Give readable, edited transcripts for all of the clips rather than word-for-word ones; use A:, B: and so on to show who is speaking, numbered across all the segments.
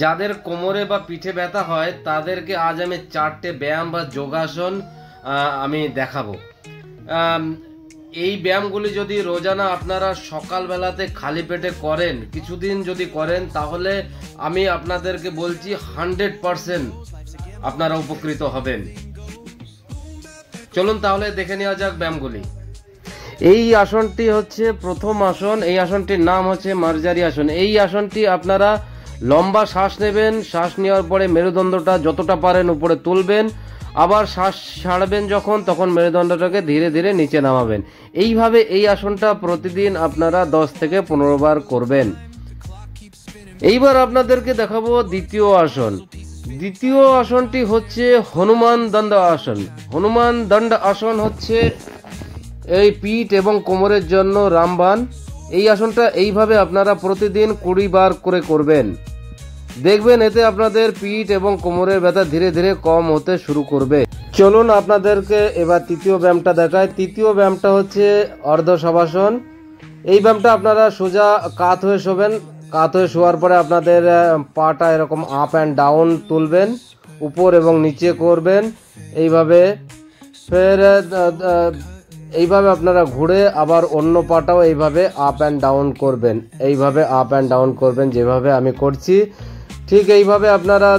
A: যাদের কোমরে বা পিঠে ব্যথা হয় তাদেরকে আজ আমি 4টে ব্যায়াম বা যোগাসন আমি দেখাবো। এই ব্যায়ামগুলি যদি রোজানা আপনারা সকালবেলাতে খালি পেটে করেন, কিছুদিন যদি করেন, তাহলে আমি আপনাদেরকে বলছি 100% আপনারা উপকৃত হবেন। চলুন তাহলে দেখে নেওয়া যাক ব্যায়ামগুলি। এই আসনটি হচ্ছে প্রথম আসন। এই আসনটির নাম হচ্ছে মার্জারি আসন। এই আসনটি আপনারা লম্বা শ্বাস নেবেন, শ্বাস নেওয়ার পরে মেরুদণ্ডটা যতটা পারেন উপরে তুলবেন, আবার শ্বাস ছাড়বেন তখন মেরুদণ্ডটাকে ধীরে ধীরে নিচে নামাবেন। এইভাবে এই আসনটা প্রতিদিন আপনারা 10 থেকে 15 বার করবেন। এইবার আপনাদেরকে দেখাবো দ্বিতীয় আসন। দ্বিতীয় আসনটি হচ্ছে হনুমান দণ্ড আসন। হনুমান দণ্ড আসন হচ্ছে এই পিঠ এবং কোমরের জন্য রামবাণ। এই আসনটা এইভাবে আপনারা প্রতিদিন 20 বার করে করবেন। দেখবেন এতে আপনাদের পিঠ এবং কোমরের ব্যথা ধীরে ধীরে কম হতে শুরু করবে। চলুন আপনাদেরকে এবার তৃতীয় ব্যায়ামটা দেখায়। তৃতীয় ব্যায়ামটা হচ্ছে অর্ধ শবাসন। এই ব্যায়ামটা আপনারা সোজা কাত হয়ে শোবেন। কাত হয়ে শোয়ার পরে আপনাদের পাটা এরকম আপ অ্যান্ড ডাউন তুলবেন, উপর এবং নিচে করবেন। এইভাবে ফের এইভাবে আপনারা ঘুরে আবার অন্য পাটাও এইভাবে আপ অ্যান্ড ডাউন করবেন। এইভাবে আপ অ্যান্ড ডাউন করবেন যেভাবে আমি করছি, ঠিক এইভাবে আপনারা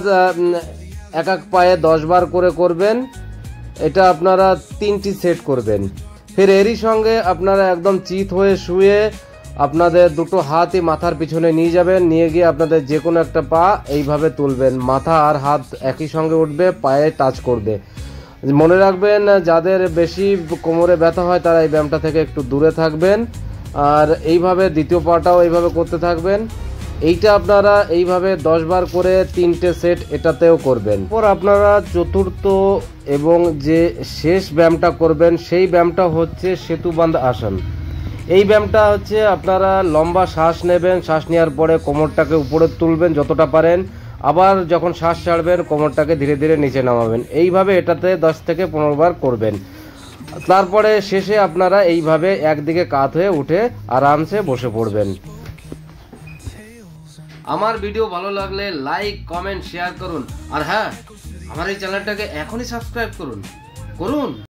A: এক এক পায়ে 10 বার করে করবেন। এটা আপনারা 3টি সেট করবেন। ফের এরই সঙ্গে আপনারা একদম চিত হয়ে শুয়ে আপনাদের দুটো হাতই মাথার পিছনে নিয়ে যাবেন। নিয়ে গিয়ে আপনাদের যে কোনো একটা পা এইভাবে তুলবেন। মাথা আর হাত একই সঙ্গে উঠবে, পায়ে টাচ করবে। মনে রাখবেন, যাদের বেশি কোমরে ব্যথা হয় তারা এই ব্যায়ামটা থেকে একটু দূরে থাকবেন। আর এইভাবে দ্বিতীয় পাটাও এইভাবে করতে থাকবেন। এইটা আপনারা এইভাবে 10 বার করে 3টে সেট এটাতেও করবেন। এরপর আপনারা চতুর্থ এবং যে শেষ ব্যায়ামটা করবেন সেই ব্যায়ামটা হচ্ছে সেতুবন্ধ আসন। এই ব্যায়ামটা হচ্ছে আপনারা লম্বা শ্বাস নেবেন, শ্বাস নেওয়ার পরে কোমরটাকে উপরে তুলবেন যতটা পারেন, আবার যখন শ্বাস ছাড়বেন কোমরটাকে ধীরে ধীরে নিচে নামাবেন। এইভাবে এটাতে 10 থেকে 15 বার করবেন। তারপরে শেষে আপনারা এইভাবে একদিকে কাত হয়ে উঠে আরামসে বসে পড়বেন। আমার ভিডিও ভালো লাগলে লাইক, কমেন্ট, শেয়ার করুন। আর হ্যাঁ, আমার এই চ্যানেলটাকে এখনই সাবস্ক্রাইব করুন।